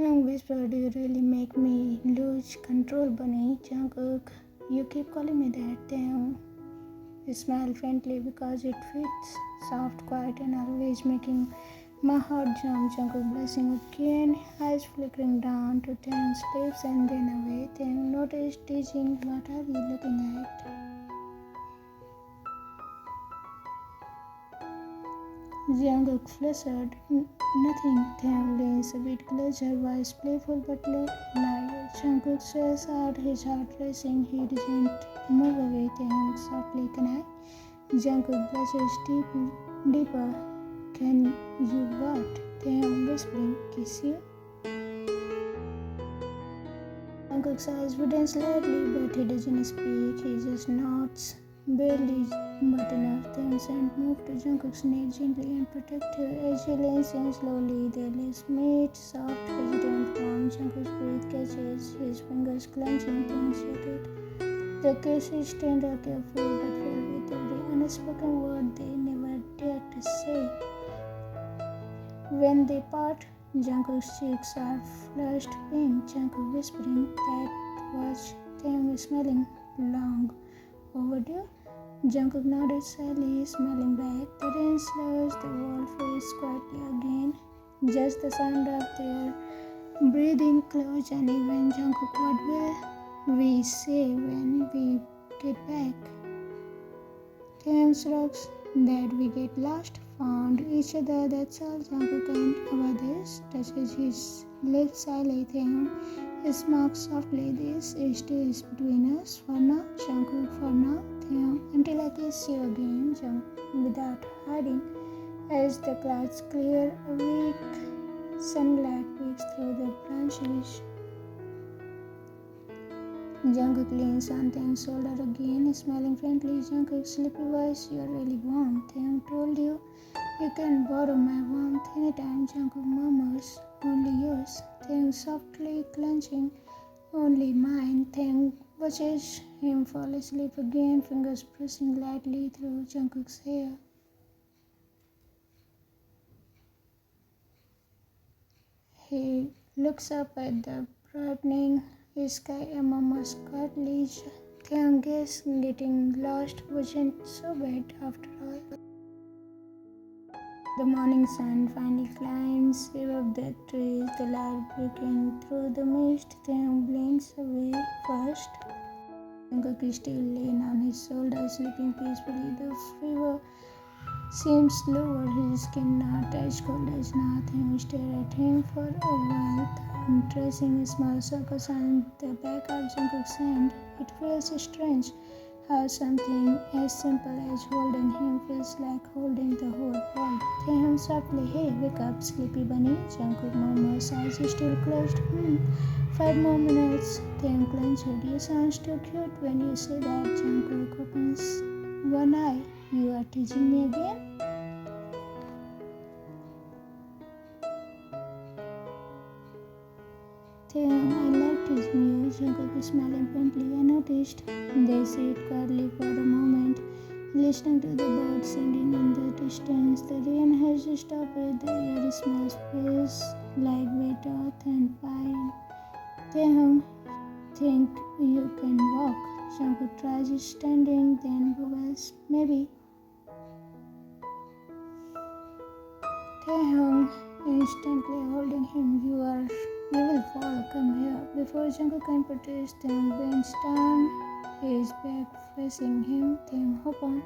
Young whispered, "You really make me lose control, Bunny." Jungkook, "You keep calling me that." Taehyung smiled faintly because it fits soft, quiet, and always making my heart jump. Jungkook blushing again, eyes flickering down to Taehyung's lips and then away. Taehyung noticed, teasing, "What are you looking at?" Jungkook flustered, "Nothing." Taehyung leans a bit closer, voice playful but light. Jungkook stretches out, his heart racing. He doesn't move away. Taehyung softly, "Can I?" Jungkook blushes deeper. "Can you what?" Taehyung whispering, "Kiss you?" Jungkook's eyes widen slightly, but he doesn't speak. He just nods, barely but enough. Taehyung and move to Jungkook's neck gently and protective. As he leans in slowly, their lips meet, soft, hesitant warm. Jungkook's breath catches, his fingers clenching, Taehyung shattered. The kiss is tender, careful, but filled with every unspoken word they never dared to say. When they part, Jungkook's cheeks are flushed pink. Jungkook whispering, "That was." Taehyung smiling, "Long overdue?" Jungkook nodded sadly, smiling back. The rain slows, the world fades quietly again. Just the sound of their breathing close and even. Jungkook, "What will we say when we get back?" Taehyung shrugs, "That we get lost, found each other, that's all." Jungkook, "And about this?" Touches his lips shyly. Taehyung smokes softly, "This stays between us for now." Jungkook, "For now." Taehyung, "Until I kiss you again." Jungkook, without hiding. As the clouds clear, a weak sunlight peeks through the branches. Jungkook leans on Taehyung's shoulder again, smiling faintly. Jungkook's sleepy voice, "You're really warm." Taehyung, "Told you, you can borrow my warmth anytime." Jungkook murmurs, "Only yours." Taehyung softly clenching, "Only mine." Taehyung watches him fall asleep again, fingers pressing lightly through Jungkook's hair. He looks up at the brightening sky and murmurs quietly, "Taehyung, guess getting lost wasn't so bad after all." The morning sun finally climbs above the trees, the light breaking through the mist. Taehyung blinks away first. Jungkook is still laying on his shoulder, sleeping peacefully. The fever seems lower, his skin not as cold as now. Taehyung stares at him for a while, tracing small circles on the back of Jungkook's hand. It feels strange how something as simple as holding him feels like holding the whole world. Taehyung softly, "Hey, wake up, sleepy bunny." Jungkook murmurs, eyes still closed. 5 more minutes." Taehyung clenched. "You sound too cute when you say that." Jungkook opens one eye. "You are teasing me again?" Taehyung, "I like teasing you." Jungkook smiling faintly. "I noticed." They sit quietly for a moment, listening to the birds singing in the distance. The rain has stopped. The air smells fresh, like wet earth and pine. Taehyung, "Think you can walk?" Jungkook tries standing, then bubbles, "Maybe." Taehyung instantly holding him, You will fall, come here." Before Jungkook can protest, Taehyung bends down, his back facing him. Taehyung, "Hop on."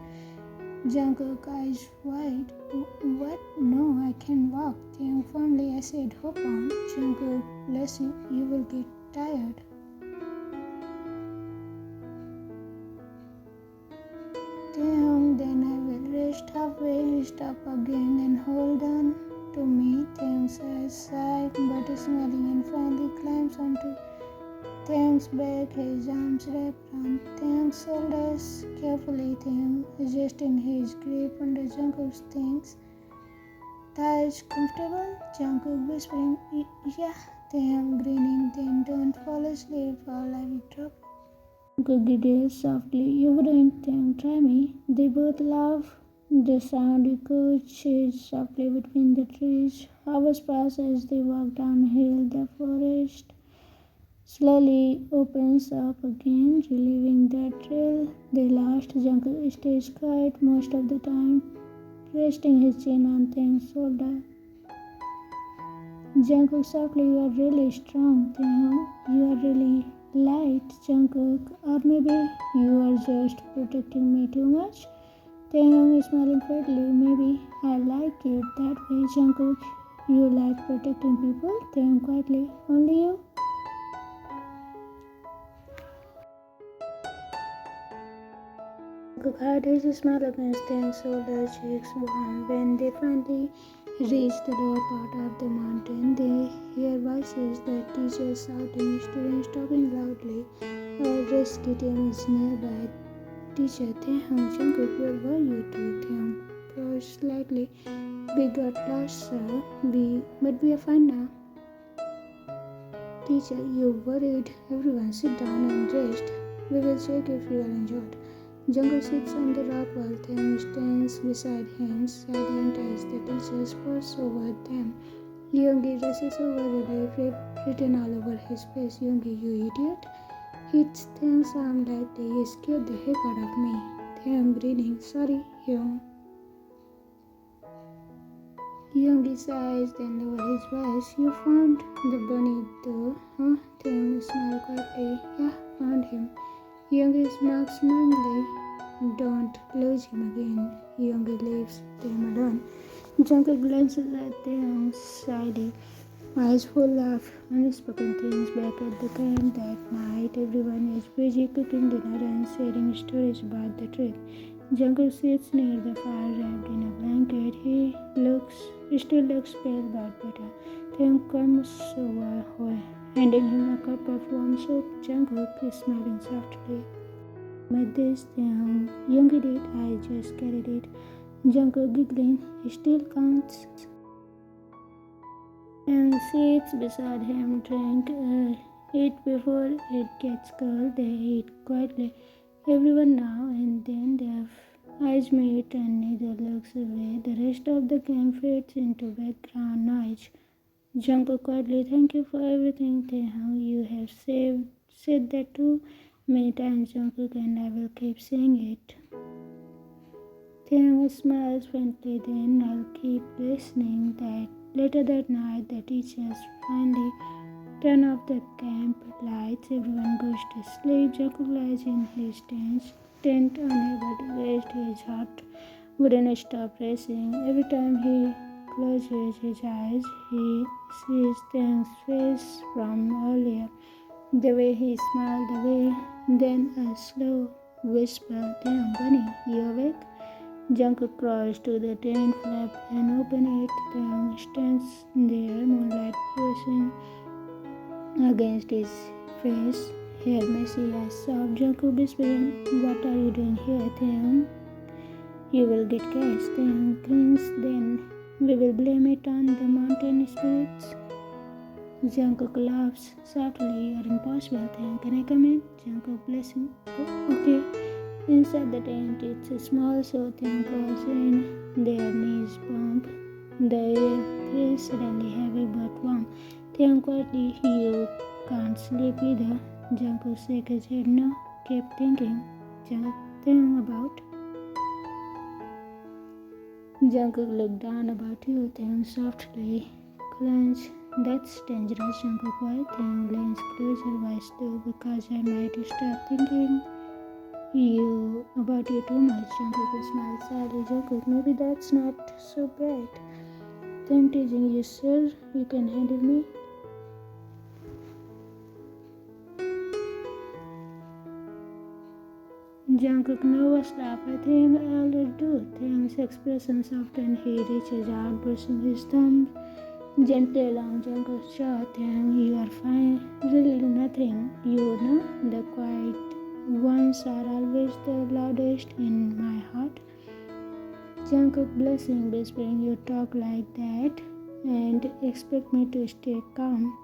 Jungkook, eyes wide, "What? No, I can walk." Taehyung firmly, "I said hop on." Jungkook, blushing, "You will get tired." Taehyung, "Then I will rest halfway." Stop again and hold on to me. Taehyung says, sigh, but smiling, and finally climbs onto Taehyung's back, his arms wrapped around Taehyung's shoulders carefully. Taehyung adjusting his grip under Jungkook's things. "Thighs comfortable?" Jungkook whispering, "Yeah." Taehyung grinning, "Then don't fall asleep while I drop." Jungkook giggles softly, "You wouldn't. Taehyung, try me." They both laugh The sound echoed softly between the trees. Hours passed as they walked downhill. The forest slowly opens up again, relieving the trail they lost. Jungkook stays quiet most of the time, resting his chin on Taehyung's shoulder. Jungkook softly, you are really strong, Taehyung. You are really light, Jungkook. Or maybe you are just protecting me too much. Taehyung is smiling quietly. Maybe I like it that way, Jungkook. You like protecting people? Taehyung quietly. Only you? Jungkook had his smile against Taehyung's shoulder, cheeks warm. When they finally reached the lower part of the mountain, they hear voices, the teachers shouting, students talking loudly. A rescue team is nearby. Teacher, Taehyung, Jungkook, where were you two? Taehyung paused slightly. We got lost, sir. But we are fine now. Teacher, you worried. Everyone sit down and rest. We will check if you are injured. Jungkook sits on the rock while Taehyung stands beside him, silent as the teachers pass over them. Yoongi rushes over a leaf written all over his face. Yoongi, you idiot. Hits Taehyung's arm lightly. He scared the heck out of me. Taehyung grinning. Sorry, Young. Yoongi sighs, then lowered his voice. You found the bunny though, huh? Taehyung smiled quietly. Yeah, found him. Yoongi smirks knowingly. Don't lose him again. Yoongi leaves them alone. Jungkook glances at Taehyung shyly, eyes full of unspoken things. Back at the camp that night, everyone is busy cooking dinner and sharing stories about the trip. Jungkook sits near the fire wrapped in a blanket. He still looks pale but better. Taehyung comes over, handing him a cup of warm soup. Jungkook is smiling softly. With this, Taehyung, Yoongi did, I just carried it. Jungkook giggling, he still counts. And sits beside him, eat before it gets cold. They eat quietly. Everyone now and then their eyes meet and neither looks away. The rest of the camp fades into background noise. Jungkook quietly, thank you for everything, Taehyung. You have said that too many times, Jungkook, and I will keep saying it. Taehyung smiles faintly, then I'll keep listening. Later that night, the teachers finally turn off the camp lights. Everyone goes to sleep. Jungkook lies in his tent, unable to rest. His heart wouldn't stop racing. Every time he closes his eyes, he sees Taehyung's face from earlier. The way he smiled, then a slow whisper, Taehyung, bunny, you awake? Jungkook crawls to the tent flap and opens it. Taehyung stands there, moonlight brushing against his face. Hair messy as soft. Jungkook whispering, what are you doing here, Taehyung? You will get gas. Taehyung grins, then we will blame it on the mountain spirits. Jungkook laughs softly. You are impossible, Taehyung. Can I come in? Jungkook blessing. Oh, okay. Inside the tent, it's a small so Taehyung crawls in. Their knees bump. The air feels suddenly heavy but warm. Taehyung quietly, you can't sleep either. Jungkook shakes his head. No, keep thinking. Taehyung about. Jungkook looked down about you. Taehyung softly clenched. That's dangerous, Jungkook. Why? Taehyung leans closer. Why slow? Because I might start thinking about you too much. Jungkook smiles sadly. Jungkook, maybe that's not so bad. Then teasing you, sir, you can handle me. Jungkook nervous laugh. I think I'll do. Taehyung's expression softened. He reaches out, brushing his thumb gently along Jungkook's jaw. Taehyung, you are fine. Really nothing. You know, the quiet ones are always the loudest in my heart. Jungkook blushing, whispering, you talk like that and expect me to stay calm.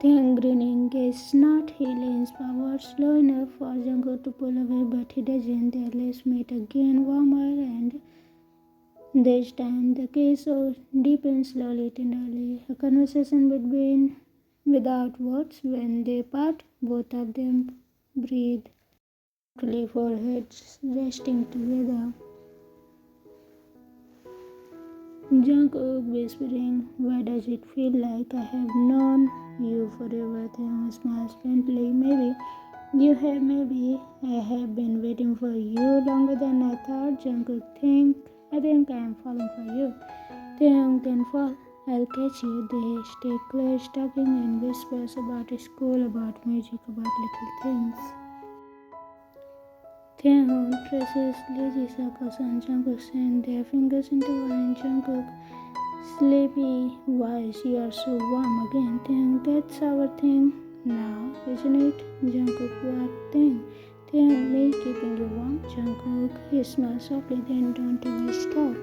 Taehyung grinning, it's not. He leans forward slow enough for Jungkook to pull away, but he doesn't. Their lips meet again, warmer, and this time the kiss deepens slowly, tenderly. A conversation between without words. When they part, both of them breathe, softly, foreheads resting together. Jungkook whispering, why does it feel like I have known you forever? Taehyung smiles faintly. Maybe you have, maybe I have been waiting for you longer than I thought. Jungkook I think I am falling for you. Taehyung can fall. I'll catch you. They stay close, talking in whispers about school, about music, about little things. Taehyung presses lazy circles on Jungkook's hand, their fingers intertwined. Jungkook, sleepy voice, you are so warm again. Taehyung, that's our thing now, isn't it? Jungkook, what thing? Taehyung, me keeping you warm. Jungkook, he smiles softly, then don't ever stop.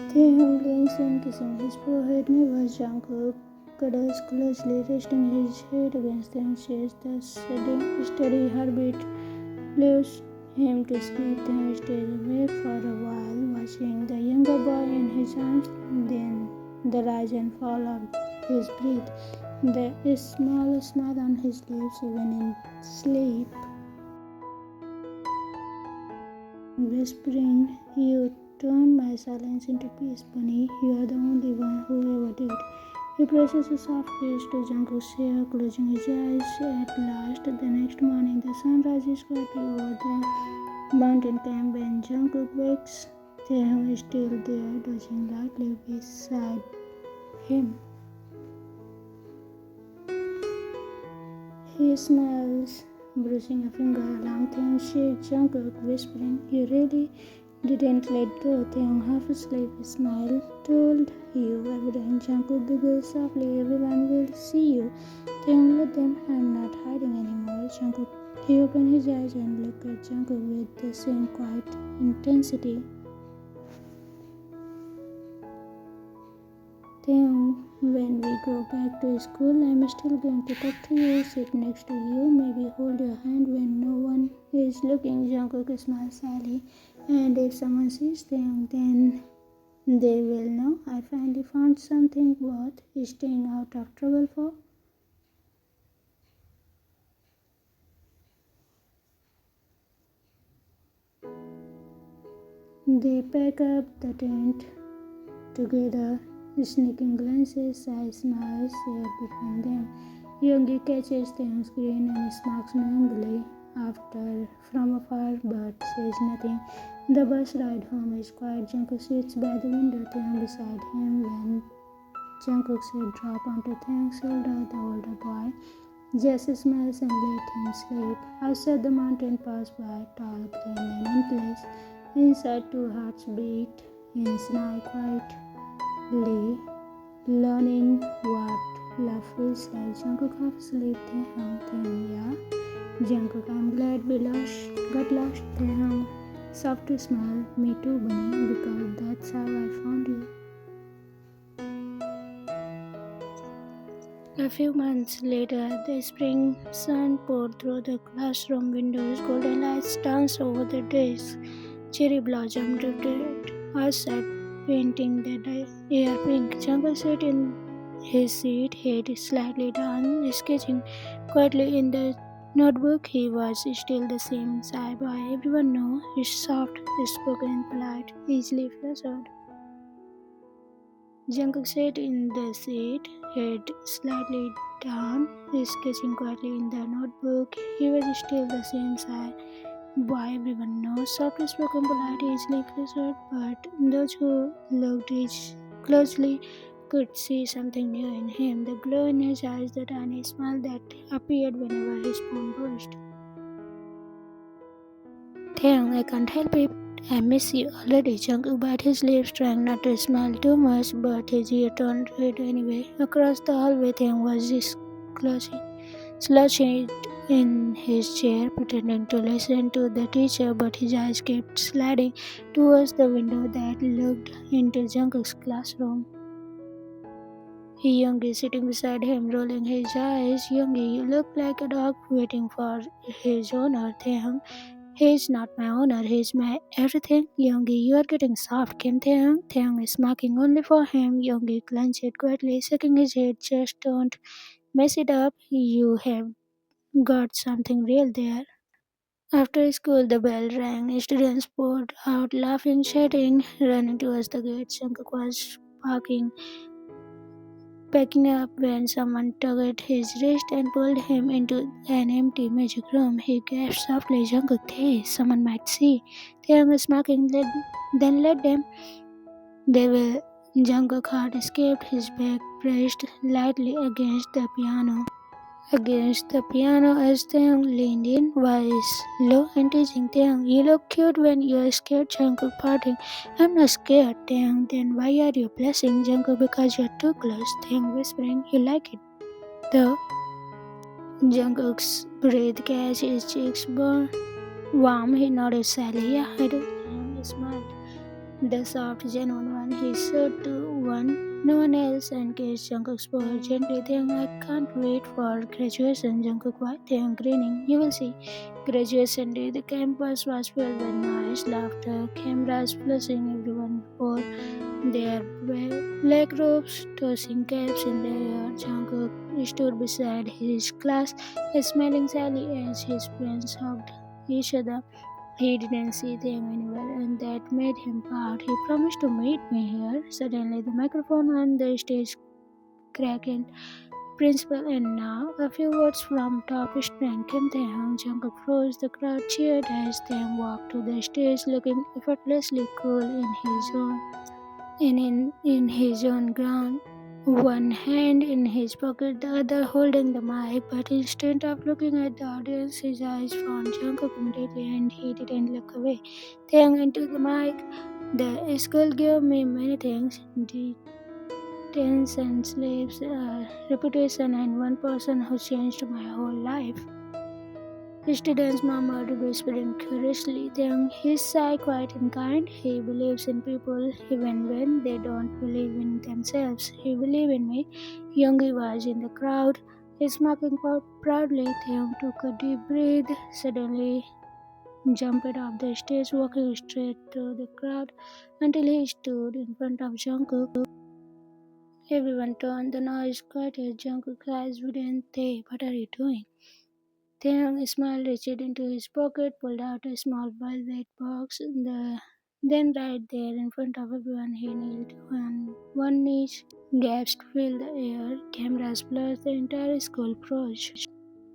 Taehyung leans in, kissing his forehead. Never. Jungkook cuddles closely, resting his head against them. Shares the steady heartbeat, lulls him to sleep. Then stays awake for a while, watching the younger boy in his arms. Then the rise and fall of his breath. There is small smile on his lips, even in sleep. Whispering, you turned my silence into peace, Bunny. You are the only one who ever did. He presses a soft kiss to Jungkook's hair, closing his eyes. At last, the next morning, the sun rises quietly over the mountain camp. When Jungkook wakes, Taehyung is still there, dozing lightly beside him. He smiles, brushing a finger along Taehyung's cheek. Jungkook whispering, you really didn't let go. Taehyung, half asleep, smile, told you everything. Jungkook giggles softly, everyone will see you. Taehyung, let them, I'm not hiding anymore. Jungkook, he opened his eyes and looked at Jungkook with the same quiet intensity. Taehyung, when we go back to school, I'm still going to talk to you, sit next to you, maybe hold your hand when no one is looking. Jungkook smiles sadly. And if someone sees them, then they will know I finally found something worth staying out of trouble for. They pack up the tent together, sneaking glances, side smiles shared between them. Yoongi catches Taehyung's grin and smirks knowingly after from afar but says nothing. The bus ride home is quiet. Jungkook sits by the window, Taehyung beside him. When Jungkook's head drops onto Taehyung's shoulder, the older boy just smiles and let him sleep. Outside, the mountain pass by, tall, green, and endless. Inside, two hearts beat in night quietly, learning what love feels like. Jungkook half asleep. Taehyung, yeah. Jungkook, I'm glad we got lost. Taehyung, soft smile. Me too, Bunny, because that's how I found you. A few months later, the spring sun poured through the classroom windows. Golden lights danced over the desk. Cherry blossom drifted outside, painting the air pink. Jungkook sat in his seat, head slightly down, sketching quietly in the notebook. He was still the same shy boy. Everyone knew he's soft, spoken, polite, easily flustered. Jungkook sat in the seat, head slightly down, sketching quietly in the notebook. He was still the same shy boy. Everyone knows soft spoken, polite, easily flustered, but those who looked closely could see something new in him. The glow in his eyes, the tiny smile that appeared whenever his phone buzzed. Taehyung, I can't help it. I miss you already. Jungkook bit his lips, trying not to smile too much, but his ear turned red anyway. Across the hallway, Taehyung was just slouching in his chair, pretending to listen to the teacher, but his eyes kept sliding towards the window that looked into Jungkook's classroom. Yoongi sitting beside him, rolling his eyes. Yoongi, you look like a dog waiting for his owner. Taehyung, he's not my owner, he's my everything. Yoongi, you are getting soft, Kim Taehyung. Taehyung is marking only for him. Yoongi clenched quietly, shaking his head. Just don't mess it up. You have got something real there. After school, the bell rang. Students poured out, laughing, shouting, running towards the gate. Jungkook was packing up when someone tugged his wrist and pulled him into an empty magic room. He gasped softly, Jungkook, hey, someone might see. Taeyang was smirking, then let them. They will. Jungkook's heart escaped. His back pressed lightly against the piano as Taehyung leaned in, voice low and teasing. Taehyung, you look cute when you're scared. Jungkook parting. I'm not scared, Taehyung. Then why are you blushing? Jungkook, because you're too close. Taehyung whispering, you like it. Though Jungkook's breath catch his cheeks burn warm, he nodded sadly. Yeah, I do. Taehyung smiled. The soft, genuine one he showed to no one else and kissed Jungkook's forehead gently. Taeyang, I can't wait for graduation. Jungkook, why? Taeyang grinning. You will see. Graduation day, the campus was filled with noise, laughter, cameras flashing. Everyone wore their black robes, tossing caps in the air. Jungkook stood beside his class, smiling sadly as his friends hugged each other. He didn't see them anywhere, and that made him proud. He promised to meet me here. Suddenly, the microphone on the stage crackled. Principal, and now a few words from top student Kim Taehyung. Jungkook froze. The crowd cheered as they walked to the stage, looking effortlessly cool in his own ground. One hand in his pocket, the other holding the mic, but instead of looking at the audience, his eyes found Jungkook immediately and he didn't look away. Taehyung into the mic. The school gave me many things. Detention, slaves, reputation, and one person who changed my whole life. Students murmured, whispering curiously. Then he's shy, quiet, and kind. He believes in people even when they don't believe in themselves. He believes in me. Yoongi was in the crowd. He's smoking proudly. Taeyong took a deep breath. Suddenly jumped off the stage, walking straight through the crowd until he stood in front of Jungkook. Everyone turned. The noise quieted. Jungkook's eyes wouldn't they? What are you doing? Taehyung smiled, reached into his pocket, pulled out a small velvet box. Then right there in front of everyone, he knelt on one knee. Gasps filled the air. Cameras blurred the entire school froze.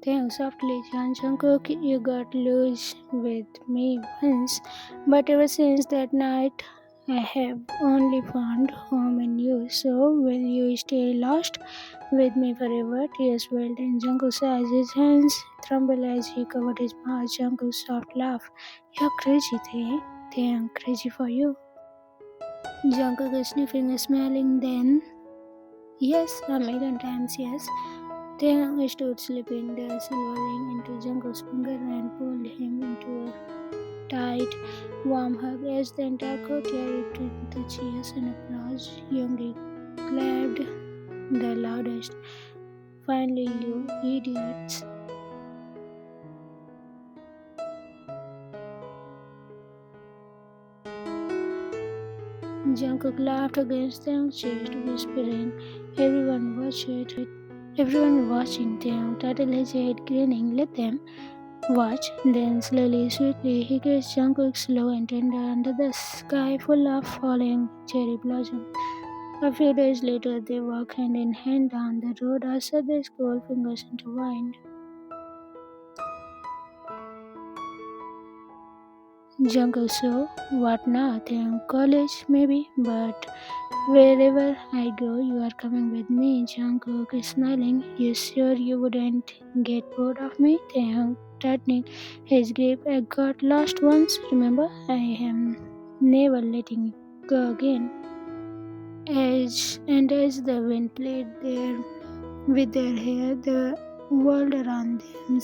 Taehyung softly, John Jungkook, you got loose with me once, but ever since that night, I have only found home in you. So will you stay lost with me forever? Tears welled in Jungkook's eyes. His hands trembled as he covered his mouth. Jungkook's soft laugh. You're crazy, I'm crazy for you. Jungkook is sniffing, smiling. Then, yes, a million times yes. Taehyung stood slipping the silver ring into Jungkook's finger and pulled him into a tight, warm hug as the entire courtyard erupted into cheers and applause. Yoongi clapped the loudest. Finally, you idiots. Jungkook laughed against them, chest whispering. Everyone watched it. Everyone watching them. Turtle his head, grinning. Let them watch. Then slowly, sweetly, he kissed Jungkook slow and tender under the sky full of falling cherry blossom. A few days later, they walked hand in hand down the road outside the school, fingers intertwined. Jungkook, so what now? Then college, maybe, but wherever I go, you are coming with me. Jungkook is smiling. You sure you wouldn't get bored of me? Taehyung tightening his grip. I got lost once, remember? I am never letting you go again. As the wind played there with their hair, the world around them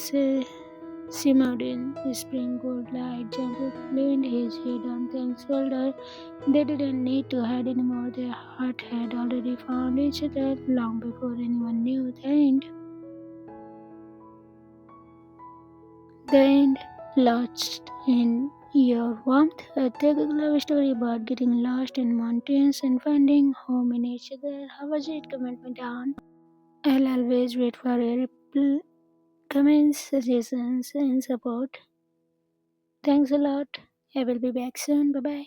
simmered in spring gold light. Jungkook leaned his head on Taehyung's shoulder. They didn't need to hide anymore. Their heart had already found each other long before anyone knew the end. The end. Lost in your warmth. A Taekook love story about getting lost in mountains and finding home in each other. How was it? Comment me down. I'll always wait for your comments, suggestions, and support. Thanks a lot. I will be back soon. Bye bye.